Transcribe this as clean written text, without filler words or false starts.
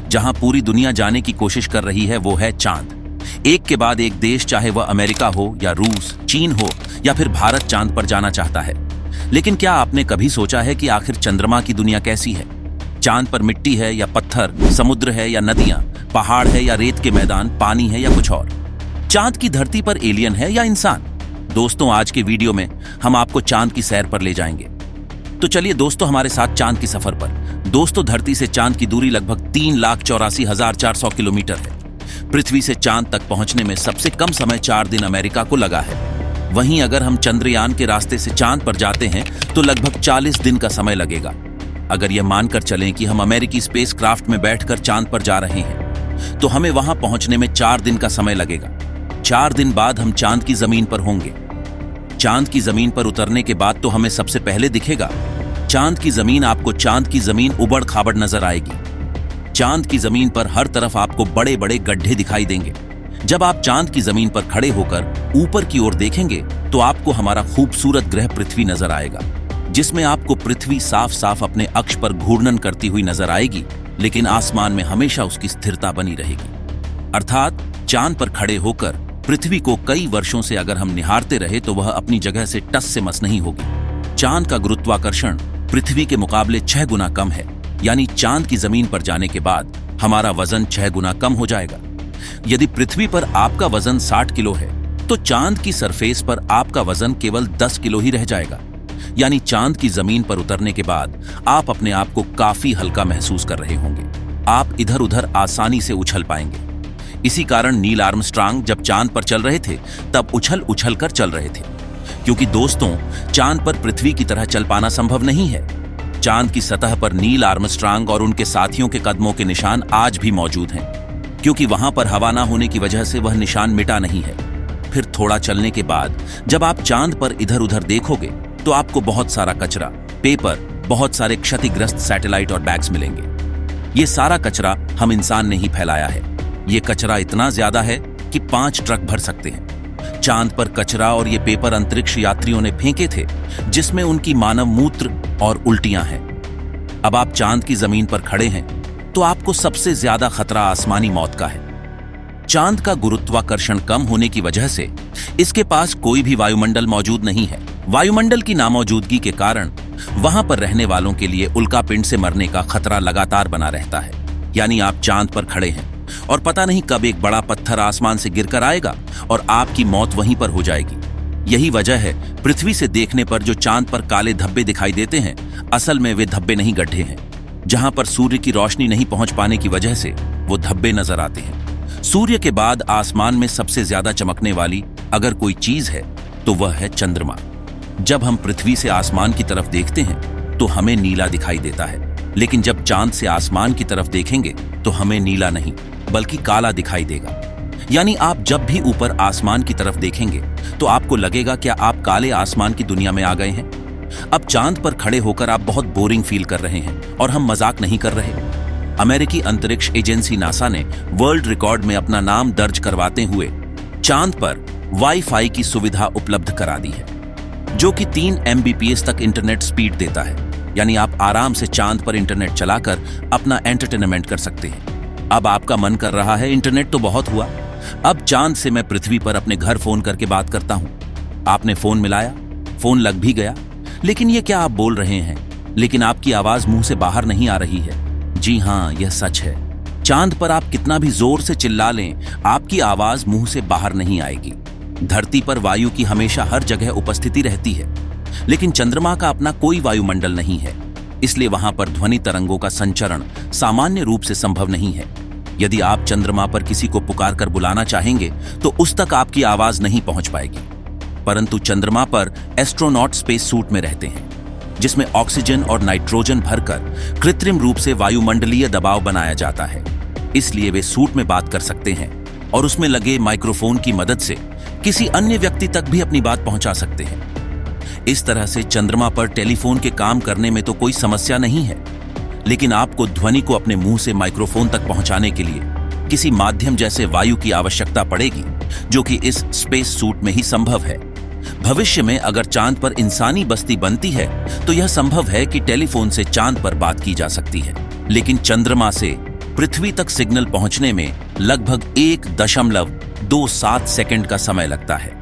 जहां पूरी दुनिया जाने की कोशिश कर रही है वो है चांद। एक के बाद एक देश, चाहे वह अमेरिका हो या रूस, चीन हो या फिर भारत, चांद पर जाना चाहता है। लेकिन क्या आपने कभी सोचा है कि आखिर चंद्रमा की दुनिया कैसी है? चांद पर मिट्टी है या पत्थर, समुद्र है या नदियां, पहाड़ है या रेत के मैदान, पानी है या कुछ और? चांद की धरती पर एलियन है या इंसान? दोस्तों, आज के वीडियो में हम आपको चांद की सैर पर ले जाएंगे। तो चलिए दोस्तों, हमारे साथ चांद की सफर पर। दोस्तों, धरती से चांद की दूरी लगभग 3,84,400 किलोमीटर है। पृथ्वी से चांद तक पहुंचने में सबसे कम समय 4 दिन अमेरिका को लगा है। वहीं अगर हम चंद्रयान के रास्ते से चांद पर जाते हैं तो लगभग 40 दिन का समय लगेगा। अगर यह मानकर चलें कि हम अमेरिकी स्पेसक्राफ्ट में बैठकर चांद पर जा रहे हैं तो हमें वहां पहुंचने में 4 दिन का समय लगेगा। 4 दिन बाद हम चांद की जमीन पर होंगे। चांद की जमीन पर उतरने के बाद तो हमें सबसे पहले दिखेगा चांद की जमीन। आपको चांद की जमीन उबड़ खाबड़ नजर आएगी। चांद की जमीन पर हर तरफ आपको बड़े बड़े गड्ढे दिखाई देंगे। जब आप चांद की जमीन पर खड़े होकर ऊपर की ओर देखेंगे तो आपको हमारा खूबसूरत ग्रह पृथ्वी नजर आएगा, जिसमें आपको पृथ्वी साफ साफ अपने अक्ष पर घूर्णन करती हुई नजर आएगी, लेकिन आसमान में हमेशा उसकी स्थिरता बनी रहेगी। अर्थात चांद पर खड़े होकर पृथ्वी को कई वर्षों से अगर हम निहारते रहे तो वह अपनी जगह से टस से मस नहीं होगी। चांद का गुरुत्वाकर्षण पृथ्वी के मुकाबले 6 गुना कम है, यानी चांद की जमीन पर जाने के बाद हमारा वजन 6 गुना कम हो जाएगा। यदि पृथ्वी पर आपका वजन 60 किलो है तो चांद की सरफेस पर आपका वजन केवल 10 किलो ही रह जाएगा। यानी चांद की जमीन पर उतरने के बाद आप अपने आप को काफी हल्का महसूस कर रहे होंगे। आप इधर उधर आसानी से उछल पाएंगे। इसी कारण नील आर्मस्ट्रांग जब चांद पर चल रहे थे तब उछल उछल कर चल रहे थे, क्योंकि दोस्तों, चांद पर पृथ्वी की तरह चल पाना संभव नहीं है। चांद की सतह पर नील आर्मस्ट्रांग और उनके साथियों के कदमों के निशान आज भी मौजूद हैं, क्योंकि वहां पर हवा ना होने की वजह से वह निशान मिटा नहीं है। फिर थोड़ा चलने के बाद जब आप चांद पर इधर उधर देखोगे तो आपको बहुत सारा कचरा, पेपर, बहुत सारे क्षतिग्रस्त सैटेलाइट और बैग्स मिलेंगे। ये सारा कचरा हम इंसान ने ही फैलाया है। ये कचरा इतना ज्यादा है कि 5 ट्रक भर सकते हैं। चांद पर कचरा और ये पेपर अंतरिक्ष यात्रियों ने फेंके थे, जिसमें उनकी मानव मूत्र और उल्टियां हैं। अब आप चांद की जमीन पर खड़े हैं तो आपको सबसे ज्यादा खतरा आसमानी मौत का है। चांद का गुरुत्वाकर्षण कम होने की वजह से इसके पास कोई भी वायुमंडल मौजूद नहीं है। वायुमंडल की नामौजूदगी के कारण वहां पर रहने वालों के लिए उल्कापिंड से मरने का खतरा लगातार बना रहता है। यानी आप चांद पर खड़े हैं और पता नहीं कब एक बड़ा पत्थर आसमान से गिरकर आएगा और आपकी मौत वहीं पर हो जाएगी। यही वजह है पृथ्वी से देखने पर जो चांद पर काले धब्बे दिखाई देते हैं, असल में वे धब्बे नहीं, गड्ढे हैं। जहां पर सूर्य की रोशनी नहीं पहुंच पाने की वजह से वो धब्बे नजर आते हैं। सूर्य के बाद आसमान में सबसे ज्यादा चमकने वाली अगर कोई चीज है तो वह है चंद्रमा। जब हम पृथ्वी से आसमान की तरफ देखते हैं तो हमें नीला दिखाई देता है, लेकिन जब चांद से आसमान की तरफ देखेंगे तो हमें नीला नहीं बल्कि काला दिखाई देगा। यानी आप जब भी ऊपर आसमान की तरफ देखेंगे तो आपको लगेगा क्या आप काले आसमान की दुनिया में आ गए हैं। अब चांद पर खड़े होकर आप बहुत बोरिंग फील कर रहे हैं और हम मजाक नहीं कर रहे। अमेरिकी अंतरिक्ष एजेंसी नासा ने वर्ल्ड रिकॉर्ड में अपना नाम दर्ज करवाते हुए चांद पर वाईफाई की सुविधा उपलब्ध करा दी है, जो कि 3 MBPS तक इंटरनेट स्पीड देता है। यानी आप आराम से चांद पर इंटरनेट चलाकर अपना एंटरटेनमेंट कर सकते हैं। अब आपका मन कर रहा है इंटरनेट तो बहुत हुआ, अब चांद से मैं पृथ्वी पर अपने घर फोन करके बात करता हूं। आपने फोन मिलाया, फोन लग भी गया, लेकिन ये क्या आप बोल रहे हैं, लेकिन आपकी आवाज मुंह से बाहर नहीं आ रही है। जी हां, यह सच है। चांद पर आप कितना भी जोर से चिल्ला लें, आपकी आवाज मुंह से बाहर नहीं आएगी। धरती पर वायु की हमेशा हर जगह उपस्थिति रहती है, लेकिन चंद्रमा का अपना कोई वायुमंडल नहीं है, इसलिए वहां पर ध्वनि तरंगों का संचरण सामान्य रूप से संभव नहीं है। यदि आप चंद्रमा पर किसी को पुकार कर बुलाना चाहेंगे तो उस तक आपकी आवाज नहीं पहुंच पाएगी। परंतु चंद्रमा पर एस्ट्रोनॉट स्पेस सूट में रहते हैं, जिसमें ऑक्सीजन और नाइट्रोजन भरकर कृत्रिम रूप से वायुमंडलीय दबाव बनाया जाता है। इसलिए वे सूट में बात कर सकते हैं और उसमें लगे माइक्रोफोन की मदद से किसी अन्य व्यक्ति तक भी अपनी बात पहुंचा सकते हैं। इस तरह से चंद्रमा पर टेलीफोन के काम करने में तो कोई समस्या नहीं है, लेकिन आपको ध्वनि को अपने मुंह से माइक्रोफोन तक पहुंचाने के लिए किसी माध्यम जैसे वायु की आवश्यकता पड़ेगी, जो कि इस स्पेस सूट में ही संभव है। भविष्य में अगर चांद पर इंसानी बस्ती बनती है तो यह संभव है कि टेलीफोन से चांद पर बात की जा सकती है, लेकिन चंद्रमा से पृथ्वी तक सिग्नल पहुंचने में लगभग 1.27 सेकंड का समय लगता है।